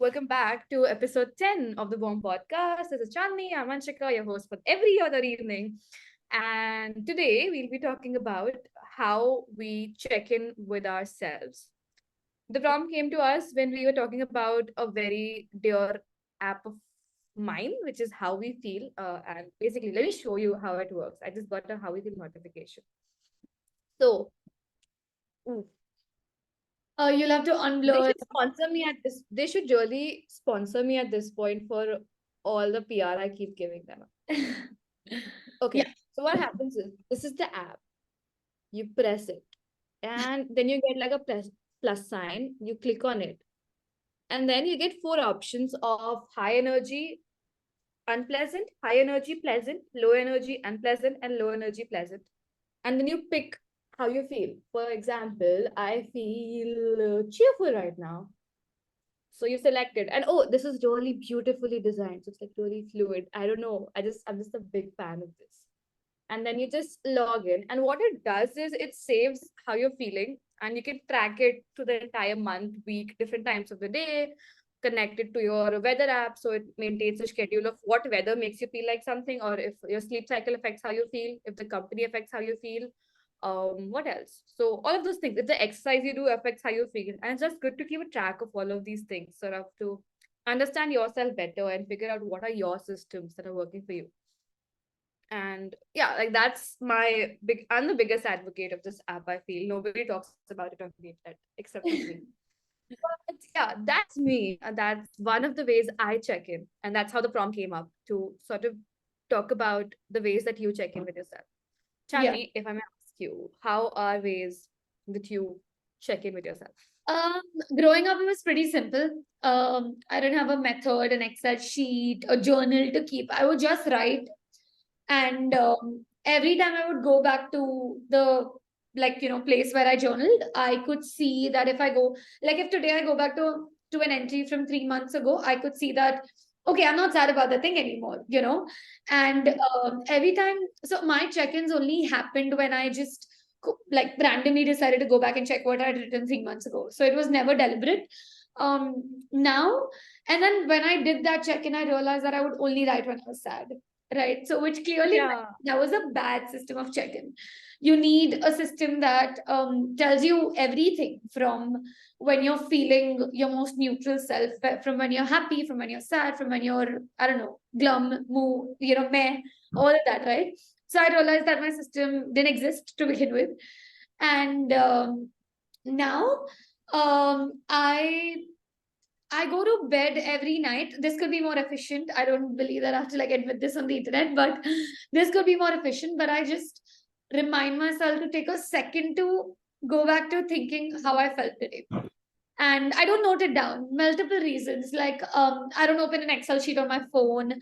welcome back to episode 10 of the Bomb Podcast. This is Chandni. I'm Anshika, your host for every other evening. And today we'll be talking about how we check in with ourselves. The prompt came to us when we were talking about a very dear app of mine, which is How We Feel. And basically, let me show you how it works. I just got a How We Feel notification. So, You'll have to they unblur. should sponsor me at this. They should really sponsor me at this point for all the PR I keep giving them. Yeah. Okay, so what happens is this is the app. You press it, and then you get like a plus sign. You click on it, and then you get four options of high energy, unpleasant, high energy, pleasant, low energy, unpleasant, and low energy, pleasant. And then you pick how you feel. For example, I feel cheerful right now. So you selected, and oh, this is really beautifully designed. So it's like really fluid. I don't know. I'm just a big fan of this. And then you just log in. And what it does is it saves how you're feeling, and you can track it to the entire month, week, different times of the day, connect it to your weather app. So it maintains a schedule of what weather makes you feel like something, or if your sleep cycle affects how you feel, if the company affects how you feel, what else, so all of those things, if the exercise you do affects how you feel, and it's just good to keep a track of all of these things, sort of to understand yourself better and figure out what are your systems that are working for you. And yeah, like that's I'm the biggest advocate of this app. I feel nobody talks about it on the internet except for me. But yeah, that's me. And that's one of the ways I check in. And that's how the prompt came up, to sort of talk about the ways that you check in with yourself. Yeah. Chandni, if I may ask you, how are ways that you check in with yourself? Um, Growing up, it was pretty simple. I didn't have a method, an Excel sheet, a journal to keep. I would just write, and every time I would go back to the place where I journaled, I could see that if I go, like if today I go back to an entry from 3 months ago, I could see that okay, I'm not sad about the thing anymore. And every time, so my check-ins only happened when I just like randomly decided to go back and check what I had written 3 months ago. So it was never deliberate. Now, and then when I did that check-in, I realized that I would only write when I was sad, right? So which clearly Yeah. that was a bad system of check-in. You need a system that tells you everything from when you're feeling your most neutral self, from when you're happy, from when you're sad, from when you're, I don't know, glum, moo, meh, all of that, right? So I realized that my system didn't exist to begin with. And now I go to bed every night. This could be more efficient. I don't believe that I have to like admit this on the internet, but this could be more efficient. But I just remind myself to take a second to go back to thinking how I felt today. And I don't note it down. Multiple reasons. Like I don't open an Excel sheet on my phone.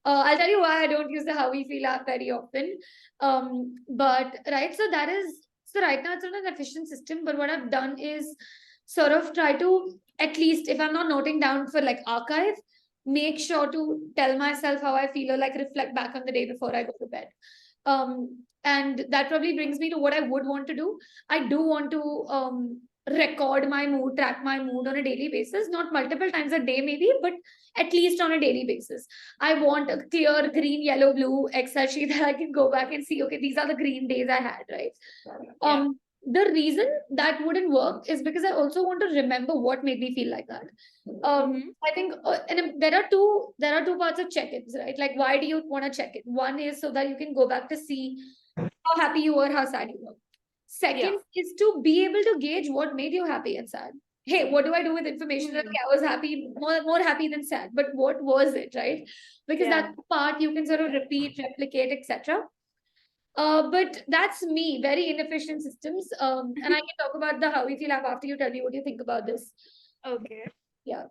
I'll tell you why I don't use the How We Feel app very often. But right, so right now it's not an efficient system. But what I've done is sort of try to, at least if I'm not noting down for like archive, make sure to tell myself how I feel or like reflect back on the day before I go to bed. And that probably brings me to what I would want to do. I do want to record my mood, track my mood on a daily basis, not multiple times a day, maybe, but at least on a daily basis. I want a clear green, yellow, blue Excel sheet that I can go back and see, okay, these are the green days I had, right? Yeah. The reason that wouldn't work is because I also want to remember what made me feel like that. Mm-hmm. I think, and there are two parts of check-ins, right? Like, why do you want to check it? One is so that you can go back to see how happy you were, how sad you were. Yeah. Second is to be able to gauge what made you happy and sad. Hey, what do I do with information that Mm. I was happy, more happy than sad? But what was it, right? Because Yeah. that's the part you can sort of repeat, replicate, etc. But that's me, very inefficient systems. And I can talk about the how we feel after you tell me what you think about this. Okay. Yeah.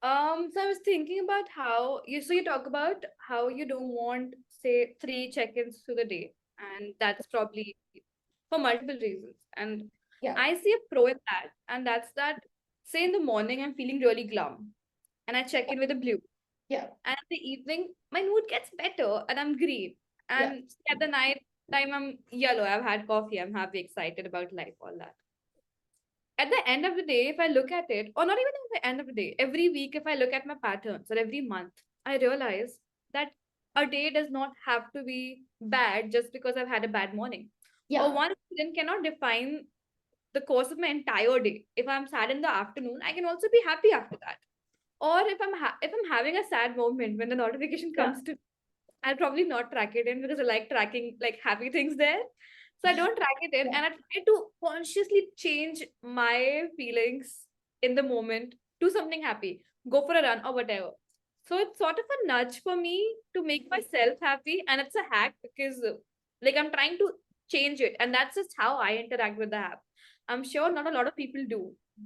So I was thinking about how you talk about how you don't want, say, three check-ins through the day, and that's probably for multiple reasons. And Yeah. I see a pro in that, and that's that, say in the morning I'm feeling really glum, and I check in with a blue. Yeah. And in the evening, my mood gets better and I'm green. Yeah. And at the night time, I'm yellow. I've had coffee. I'm happy, excited about life, all that. at the end of the day, if I look at it, or not even at the end of the day, every week, if I look at my patterns, or every month, I realize that a day does not have to be bad just because I've had a bad morning. Or Yeah. one incident cannot define the course of my entire day. If I'm sad in the afternoon, I can also be happy after that. Or if I'm having a sad moment when the notification Yeah. comes to, I'll probably not track it in because I like tracking like happy things there. So I don't track it in, Yeah. and I try to consciously change my feelings in the moment to something happy. Go for a run or whatever. So it's sort of a nudge for me to make myself happy, and it's a hack because like I'm trying to change it, and that's just how I interact with the app. I'm sure not a lot of people do,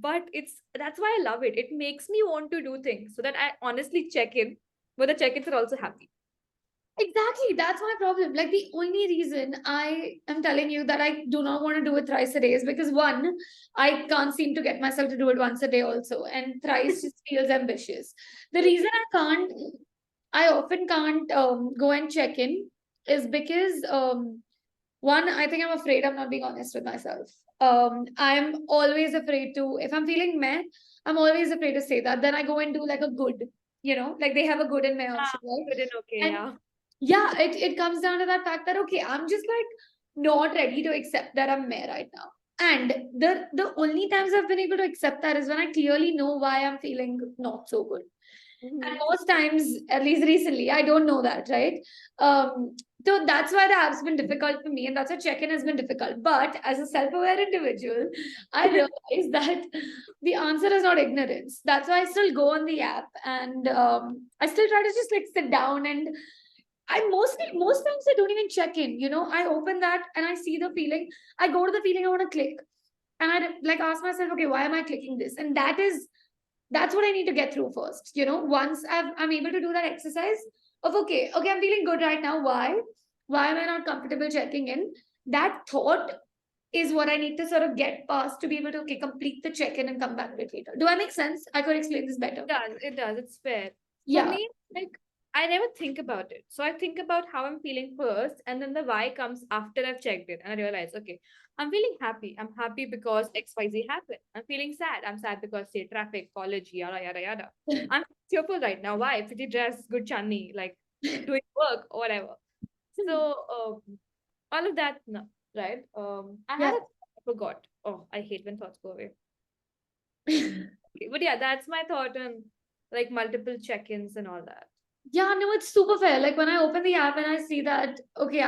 but that's why I love it. It makes me want to do things so that I honestly check in, but the check-ins are also happy. Exactly. That's my problem. Like the only reason I am telling you that I do not want to do it thrice a day is because one, I can't seem to get myself to do it once a day also. And thrice just feels ambitious. The reason I often can't go and check in is because one, I think I'm afraid I'm not being honest with myself. I'm always afraid to, if I'm feeling meh, I'm always afraid to say that. Then I go and do like a good, like they have a good in my Ah, option, right? good and okay, And yeah. yeah, it comes down to that fact that okay, I'm just like not ready to accept that I'm meh right now. And the only times I've been able to accept that is when I clearly know why I'm feeling not so good. And Mhm. most times, at least recently, I don't know that, right? Um, so that's why the app's been difficult for me, and that's why check-in has been difficult. But as a self-aware individual, I realize that the answer is not ignorance. That's why I still go on the app and I still try to just like sit down and most times I don't even check in. I open that and I see the feeling. I go to the feeling I want to click, and I like ask myself, okay, why am I clicking this? And that's what I need to get through first. Once I'm able to do that exercise of okay, I'm feeling good right now. Why? Why am I not comfortable checking in? That thought is what I need to sort of get past to be able to complete the check-in and come back to it later. Do I make sense? I could explain this better. Does. It does. It's fair. For Yeah. me, like I never think about it. So I think about how I'm feeling first, and then the why comes after I've checked it. And I realize, okay, I'm feeling happy. I'm happy because XYZ happened. I'm feeling sad. I'm sad because say traffic, college, yada yada yada. I'm cheerful right now. Why? Pretty dress, good Chandni, like doing work or whatever. So all of that, no, right? I had Yeah. a I forgot. Oh, I hate when thoughts go away. Okay, but yeah, that's my thought on like multiple check-ins and all that. Yeah, no, it's super fair. Like when I open the app and I see that, okay,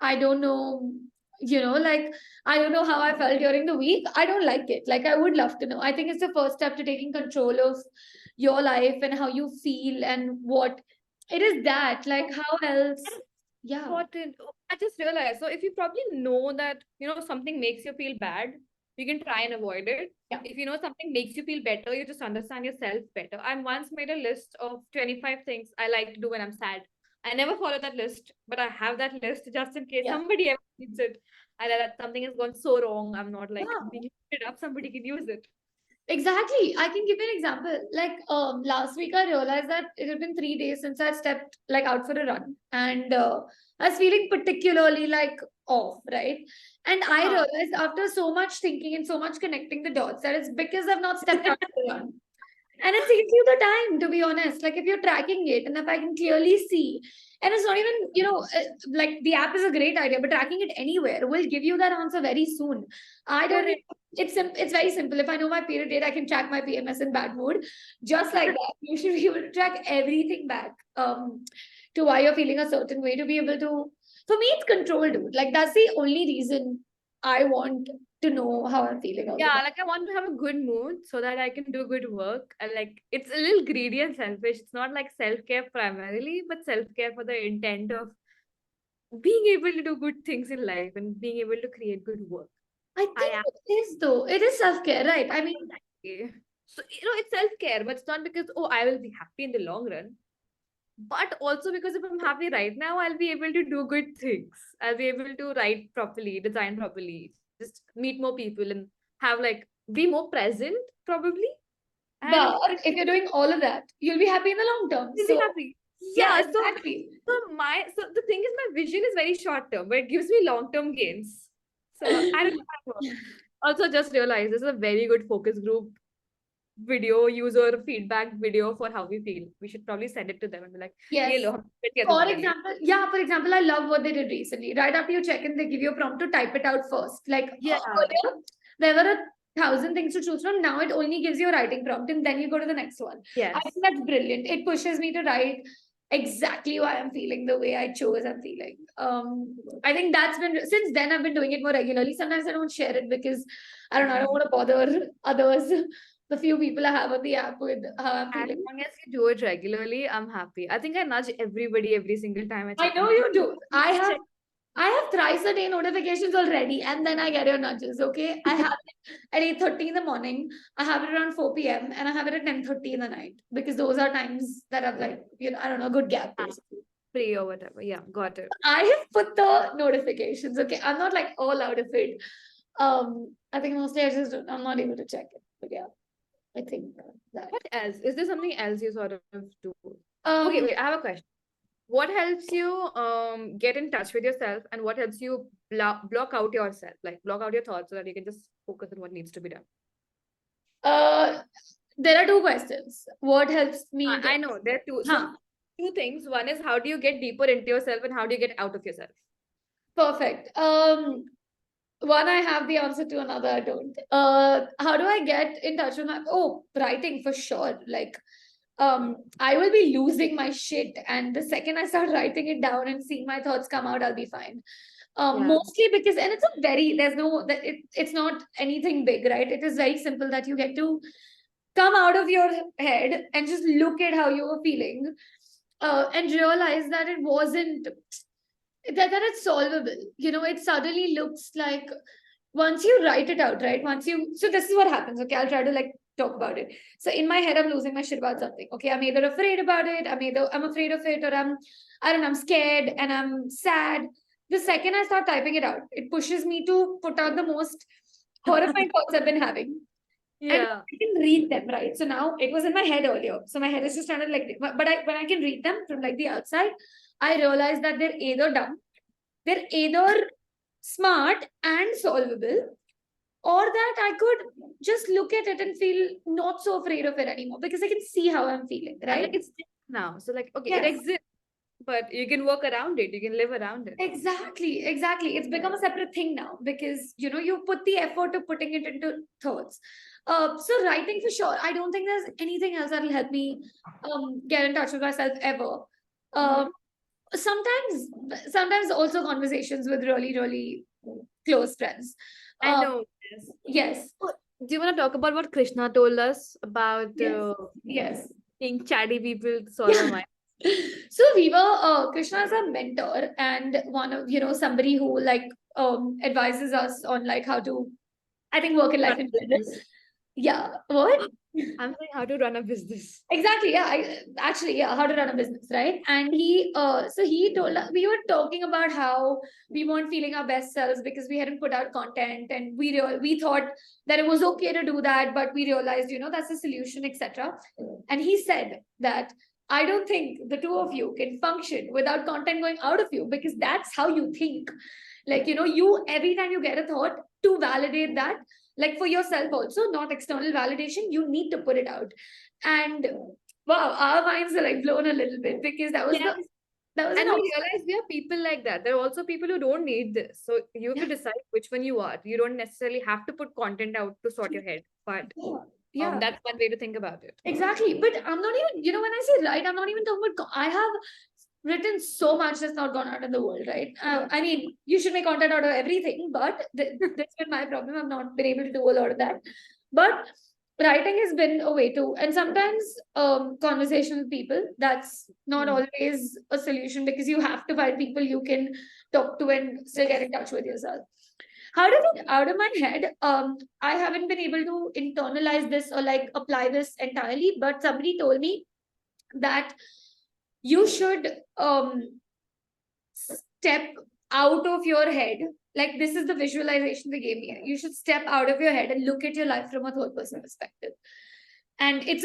I don't know, like I don't know how I felt during the week. I don't like it. Like I would love to know. I think it's the first step to taking control of your life and how you feel and what it is that. Like Oh, how else? that is Yeah. important. Oh, I just realized. So if you probably know that, something makes you feel bad, you can try and avoid it. Yeah. If you know something makes you feel better, you just understand yourself better. I once made a list of 25 things I like to do when I'm sad. I never follow that list, but I have that list just in case Yeah. somebody ever needs it. And that something has gone so wrong, I'm not like Yeah. being it up, somebody can use it. Exactly. I can give you an example. Like last week I realized that it had been 3 days since I stepped like out for a run. And I was feeling particularly like off, right? And I Huh. realized after so much thinking and so much connecting the dots that it's because I've not stepped out for a run. And it saves you the time, to be honest. Like if you're tracking it and if I can clearly see, and it's not even, like the app is a great idea, but tracking it anywhere will give you that answer very soon. I don't need, Correct. it's very simple. If I know my period date, I can track my PMS in bad mood. Just like that. You should be able to track everything back to why you're feeling a certain way to be able to, for me, it's control, dude. Like that's the only reason I want to know how I'm feeling all the Yeah, time. like I want to have a good mood so that I can do good work. And like it's a little greedy and selfish. It's not like self-care primarily, but self-care for the intent of being able to do good things in life and being able to create good work. I I think am it is though. It is self-care, right? I mean, okay. So it's self-care, but it's not because I will be happy in the long run. But also because if I'm happy right now, I'll be able to do good things. I'll be able to write properly, design properly, just meet more people and have like be more present probably. And but if you're doing all of that, you'll be happy in the long term. you'll be So happy. yeah, Yeah. So exactly. so the thing is my vision is very short term, but it gives me long term gains. So I don't know. Also, just realize this is a very good focus group video, user feedback video for how we feel. We should probably send it to them and be like, Yes. "ये लो, हम fit किया For तुम्हारे लिए." example, yeah, for example, I love what they did recently. Right after you check in, they give you a prompt to type it out first. Like Yeah. earlier, there were 1,000 things to choose from. Now it only gives you a writing prompt and then you go to the next one. Yes. I think that's brilliant. It pushes me to write exactly why I'm feeling the way I chose I'm feeling. I think that's been, since then I've been doing it more regularly. Sometimes I don't share it because I don't know, I don't want to bother others, the few people I have on the app with how I'm As feeling. long as you do it regularly, I'm happy. I think I nudge everybody every single time I I check know in. you do. I have thrice a day notifications already, and then I get your nudges. Okay, I have it at 8:30 in the morning. I have it around 4 p.m. and I have it at 10:30 in the night because those are times that I've like I don't know, a good gap basically. Free or whatever. Yeah, got it. I have put the notifications. Okay, I'm not like all out of it. I think mostly I'm not able to check it. But yeah, I think that. What else? Is there something else you sort of do? Um, Okay, wait, I have a question. What helps you get in touch with yourself, and what helps you block out yourself, like block out your thoughts so that you can just focus on what needs to be done? There are two questions. What helps me? I know there are two. So two things. One is how do you get deeper into yourself, and how do you get out of yourself? Perfect. One I have the answer to, another I don't. How do I get in touch with my writing for sure. Like I will be losing my shit, and the second I start writing it down and seeing my thoughts come out, I'll be fine. Yeah. Mostly because, and it's a very, there's no that it's not anything big, right? It is very simple that you get to come out of your head and just look at how you were feeling, and realize that it wasn't that it's solvable. It suddenly looks like once you write it out, right? So this is what happens. Okay, I'll try to like talk about it. So in my head, I'm losing my shit about something. Okay, I'm either afraid about it, I'm afraid of it, or I don't know, I'm scared and I'm sad. The second I start typing it out, it pushes me to put out the most horrifying thoughts I've been having. And Yeah. I can read them, right? So now it was in my head earlier. So my head is just kind of like, but when I can read them from like the outside, I realize that they're either dumb, they're either smart and solvable, or that I could just look at it and feel not so afraid of it anymore because I can see how I'm feeling, And right? like it's now. So like okay, it Yes. exists, but you can work around it. You can live around it. Exactly. It's become a separate thing now because you put the effort of putting it into thoughts. So writing for sure. I don't think there's anything else that'll help me get in touch with myself ever. Um, sometimes also conversations with really, really close friends. I know. Yes. Yes. Do you want to talk about what Krishna told us about Yes. being chatty people solve our mind? So we were Krishna is a mentor and one of somebody who like advises us on like how to, I think, work in life in general. Yeah. What? I'm saying how to run a business. Exactly. Yeah. How to run a business, right? And he told us, we were talking about how we weren't feeling our best selves because we hadn't put out content, and we thought that it was okay to do that, but we realized, that's a solution, etc. And he said that I don't think the two of you can function without content going out of you because that's how you think. Like, you every time you get a thought to validate that, like for yourself also, not external validation, you need to put it out. And wow, our minds are like blown a little bit because that was Yes. and we realize we are people like that. There are also people who don't need this. So you have to decide which one you are. You don't necessarily have to put content out to sort your head. But that's one way to think about it. Exactly. But I'm not even, when I say write, I'm not even talking about, I have written so much that's not gone out in the world, right? I mean, you should make content out of everything, but that's been my problem. I've not been able to do a lot of that. But writing has been a way to, and sometimes conversation with people, that's not always a solution because you have to find people you can talk to and still get in touch with yourself. How to get out of my head? I haven't been able to internalize this or like apply this entirely, but somebody told me that you should step out of your head. Like, this is the visualization they gave me. You should step out of your head and look at your life from a third person perspective. And it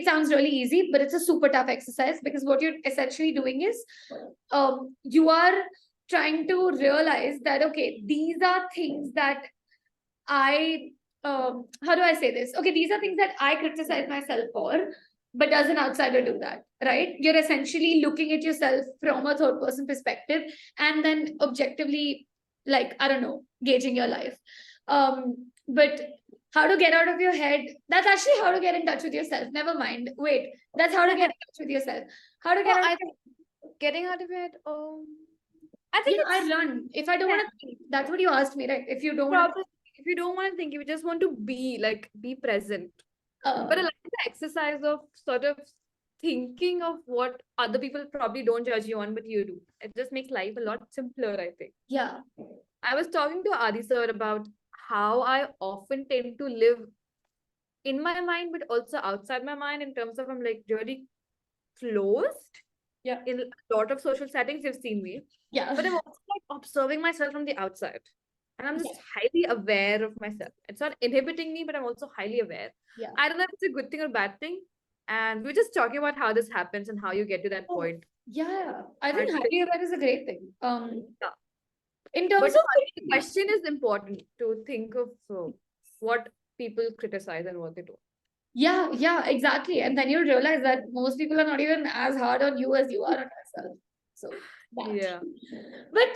sounds really easy, but it's a super tough exercise because what you're essentially doing is you are trying to realize that, okay, these are things that how do I say this? Okay, these are things that I criticize myself for, but does an outsider do that, right? You're essentially looking at yourself from a third person perspective and then objectively, like, I don't know, gauging your life. But how to get out of your head, that's actually how to get in touch with yourself. Never mind. Wait, that's how to get in touch with yourself. How to get Oh, out. I think getting out of it. I think Yeah, I it's run. If I don't want to think, that's what you asked me, right? If you don't want probably if you don't want to think, you just want to be present. to, But I like the exercise of sort of thinking of what other people probably don't judge you on, but you do. It just makes life a lot simpler, I think. yeah, I was talking to Adi sir about how I often tend to live in my mind, but also outside my mind in terms of I'm like really closed yeah, in a lot of social settings. You've seen me, yeah, but I'm also like observing myself from the outside. And I'm yeah, just highly aware of myself. It's not inhibiting me, but I'm also highly aware. yeah. I don't know if it's a good thing or bad thing. And we're just talking about how this happens and how you get to that Oh, point. yeah. I But think highly aware is a great thing. yeah. In terms But of the question is important to think of what people criticize and what they do. yeah, yeah, exactly. And then you realize that most people are not even as hard on you as you are on yourself. So that. Yeah. But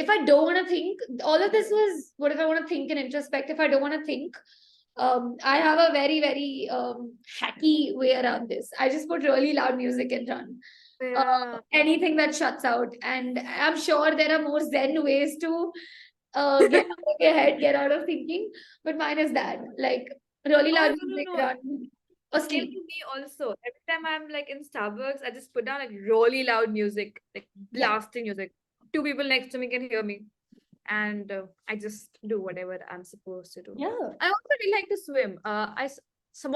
if I don't want to think, all of this was what if I want to think and introspect. If I don't want to think, I have a very, very hacky way around this. I just put really loud music and run. Yeah. Anything that shuts out. And I'm sure there are more zen ways to get out of your head, get out of thinking. But mine is that, like really Oh, loud no, music, no, no. run or Same sleep. to me also. Every time I'm like in Starbucks, I just put down like really loud music, like Yeah. blasting music. Two people next to me can hear me. And I just do whatever I'm supposed to do. Yeah. I also really like to swim. So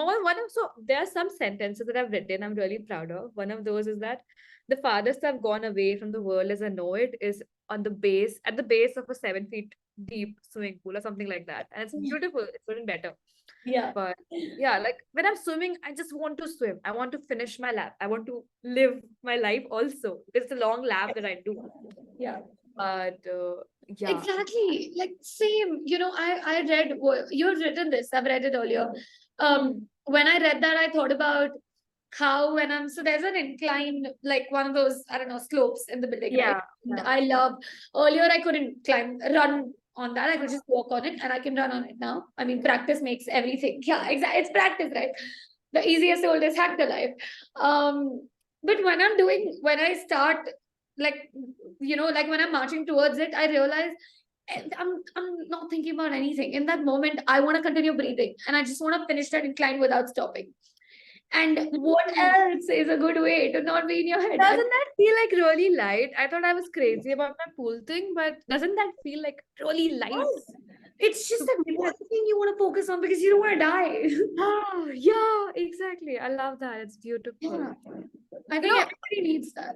there are some sentences that I've written I'm really proud of. One of those is that the farthest I've gone away from the world as I know it is at the base of a 7 feet deep swimming pool or something like that. And it's beautiful. It's even better. Yeah. But yeah, like when I'm swimming, I just want to swim. I want to finish my lap. I want to live my life also. It's a long lap that I do. Yeah. But yeah. Exactly. Like same. I read you've written this. I've read it earlier. Hmm. When I read that, I thought about how when I'm so there's an incline, like one of those, I don't know, slopes in the building, right? Yeah. And Yeah. I love earlier I couldn't run on that. I could just walk on it and I can run on it now. I mean, practice makes everything. Yeah, exactly. It's practice, right? The easiest oldest hack alive. But when I start like like when I'm marching towards it, I realize I'm not thinking about anything. In that moment, I want to continue breathing and I just want to finish that incline without stopping. And what Hmm. else is a good way to not be in your head? Doesn't that feel like really light? I thought I was crazy about my pool thing, but doesn't that feel like really light? Yes. It's just To that feel one that. thing you want to focus on because you don't want to die. Oh, yeah, exactly. I love that. It's beautiful. Yeah. I You think know, everybody needs that.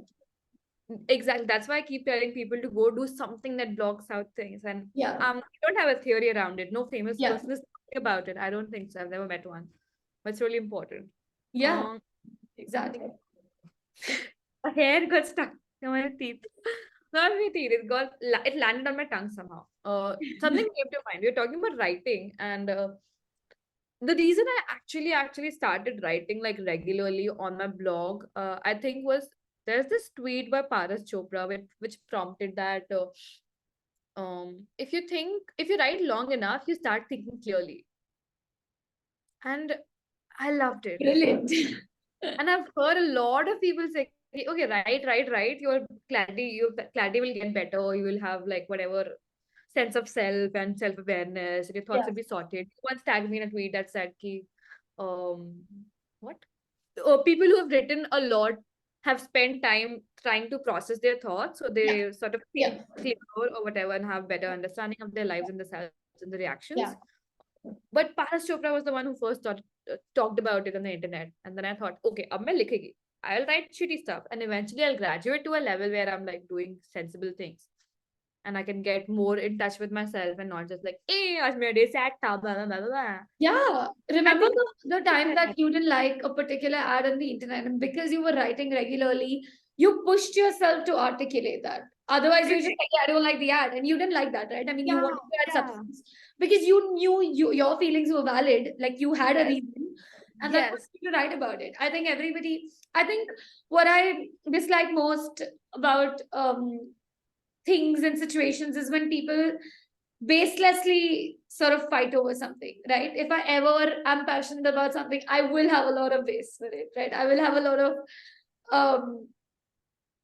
exactly. That's why I keep telling people to go do something that blocks out things. And Yeah. I don't have a theory around it. No famous Yeah. person is talking about it. I don't think so. I've never met one. But it's really important. Yeah. Um, Exactly. a hair got stuck in my teeth. Not my teeth. It landed on my tongue somehow. Something came to mind. We were talking about writing, and the reason I actually started writing like regularly on my blog, I think was there's this tweet by Paras Chopra which prompted that if you write long enough, you start thinking clearly, and I loved it. Brilliant. And I've heard a lot of people say, okay, write, your clarity will get better. You will have like whatever sense of self and self-awareness, and your thoughts Yeah. will be sorted. Once tagged me in a tweet that said, ki, um, what? People who have written a lot have spent time trying to process their thoughts, so Yeah. they sort of think Yeah. clearer or whatever and have better understanding of their lives and the selves and the Yeah. reactions. But Paras Chopra was the one who first talked about it on the internet. And then I thought, okay, अब मैं लिखेगी. I'll write shitty stuff. And eventually I'll graduate to a level where I'm like doing sensible things. And I can get more in touch with myself and not just like, hey, आज मेरा day sad था, blah, blah, blah, blah, blah. Yeah. I Remember think the time that you didn't like a particular ad on the internet, and because you were writing regularly, you pushed yourself to articulate that. Otherwise, you just like, yeah, I don't like the ad, and you didn't like that, right? I mean, you wanted to add substance because you knew your feelings were valid, like you had a reason, and that was to write about it. I think I think what I dislike most about things and situations is when people baselessly sort of fight over something, right? If I ever am passionate about something, I will have a lot of base for it, right? I will have a lot of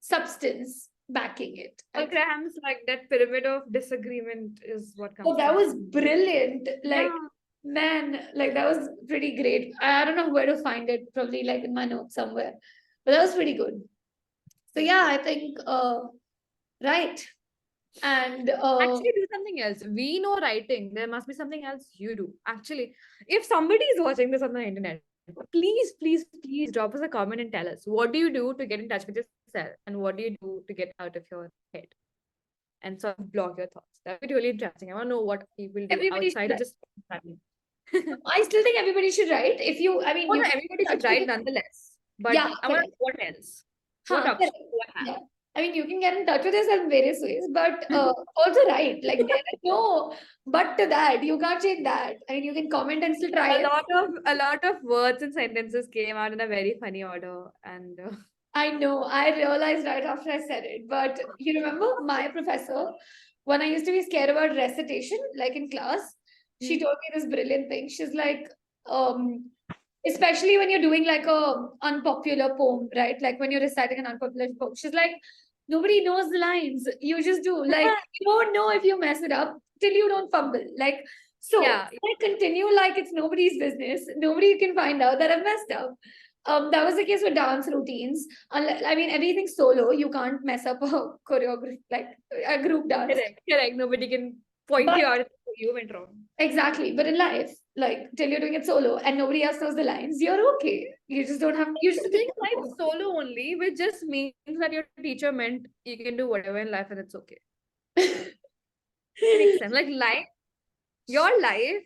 substance backing it. Graham's like that pyramid of disagreement is what comes. Oh, that was brilliant. Like, man, like that was pretty great. I don't know where to find it, probably like in my notes somewhere. But that was pretty good. So yeah, I think right. And actually do something else. We know writing. There must be something else you do. Actually, if somebody is watching this on the internet, please drop us a comment and tell us what do you do to get in touch with yourself and what do you do to get out of your head and sort of block your thoughts. That would be really interesting. I want to know what people do outside of just studying. I still think everybody should write. If you, I mean, everybody should write nonetheless. But yeah, I want what else? What options do I have? Yeah. I mean, you can get in touch with yourself in various ways, but also write. Like there is no but to that. You can't change that. I mean, you can comment and still try. A lot of words and sentences came out in a very funny order, and I know. I realized right after I said it. But you remember my professor, when I used to be scared about recitation, like in class, she told me this brilliant thing. She's like, especially when you're doing like a unpopular poem, right? Like when you're reciting an unpopular poem, she's like, nobody knows the lines. You just do. Like you don't know if you mess it up till you don't fumble. Like so, I continue like it's nobody's business. Nobody can find out that I've messed up. That was the case with dance routines. I mean, everything's solo. You can't mess up a choreography like a group dance. Correct. Nobody can point you out if you went wrong. Exactly. But in life, like till you're doing it solo and nobody else knows the lines, you're okay. You just don't have. You just think life solo only, which just means that your teacher meant you can do whatever in life and it's okay. Makes sense. Like your life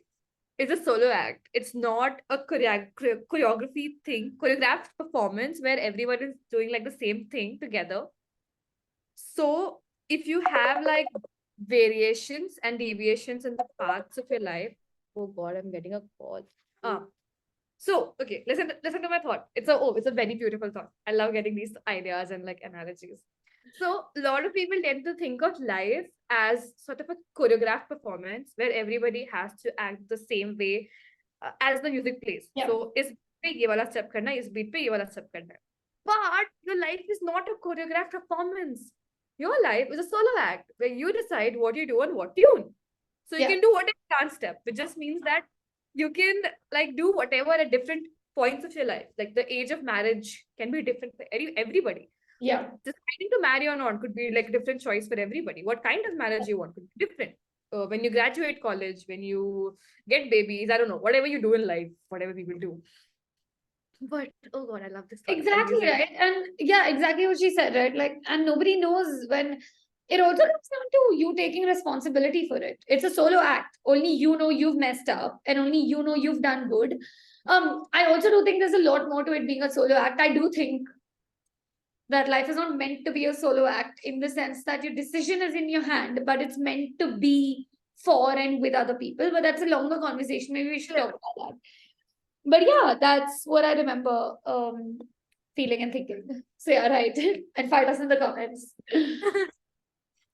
is a solo act. It's not a choreography thing, choreographed performance where everyone is doing like the same thing together. So if you have like variations and deviations in the paths of your life, oh God, I'm getting a call. So okay, listen to my thought. It's a very beautiful thought. I love getting these ideas and like analogies. So a lot of people tend to think of life as sort of a choreographed performance where everybody has to act the same way as the music plays. So is पे ये वाला step करना, इस beat पे ये वाला step करना. But your life is not a choreographed performance. Your life is a solo act where you decide what you do and what tune. So you can do whatever dance step, which just means that you can like do whatever at different points of your life. Like the age of marriage can be different for everybody. Deciding to marry or not could be like a different choice for everybody. What kind of marriage you want could be different. When you graduate college, when you get babies, I don't know, whatever you do in life, whatever people do. But oh God, I love this. Exactly, right? And yeah, exactly what she said, right? Like, and nobody knows when it also comes down to you taking responsibility for it. It's a solo act. Only you know you've messed up, and only you know you've done good. I also do think there's a lot more to it being a solo act. I do think that life is not meant to be a solo act in the sense that your decision is in your hand, but it's meant to be for and with other people. But that's a longer conversation. Maybe we should talk about that. But yeah, that's what I remember feeling and thinking. So yeah, right. And fight us in the comments.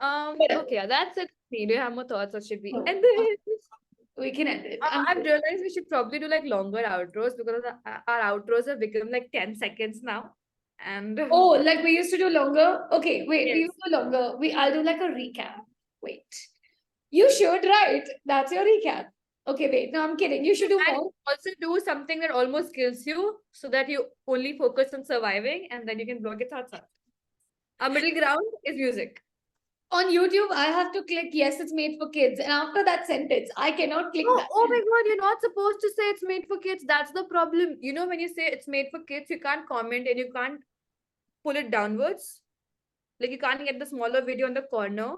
Okay, that's it. Do you have more thoughts or should we end it? We can end it. I've realized we should probably do like longer outros because our outros have become like 10 seconds now. And oh, like we used to do longer. Okay, wait, we used to do longer. I'll do like a recap. Wait. You should, right? That's your recap. Okay, wait. No, I'm kidding. You should do more. Also do something that almost kills you so that you only focus on surviving and then you can block your thoughts out. A middle ground is music. On YouTube, I have to click yes, it's made for kids. And after that sentence, I cannot click that. Oh my God, you're not supposed to say it's made for kids. That's the problem. You know, when you say it's made for kids, you can't comment and you can't pull it downwards. Like you can't get the smaller video on the corner.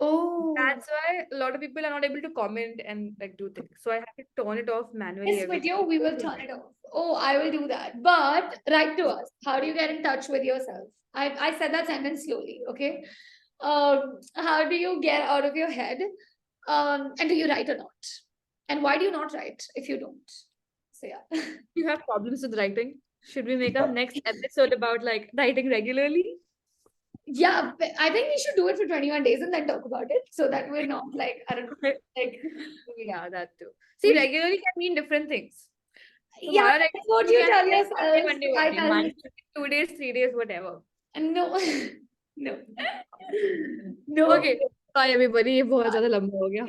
Oh, That's why a lot of people are not able to comment and like do things. So I have to turn it off manually this every video, we will turn it off. Oh, I will do that. But write to us. How do you get in touch with yourself? I said that sentence slowly, okay? How do you get out of your head? And do you write or not? And why do you not write if you don't? So yeah. You have problems with writing. Should we make our next episode about like writing regularly? Yeah, but I think we should do it for 21 days and then talk about it so that we're not like, I don't know, like, Yeah, that too. See, we, regularly can mean different things. yeah, Tomorrow that's what regularly you can tell be like Monday, yourself. Monday, I Monday, tell Monday, you, 2 days, 3 days, whatever. no, no, no. Okay, bye everybody. ये बहुत ज़्यादा लंबा हो गया.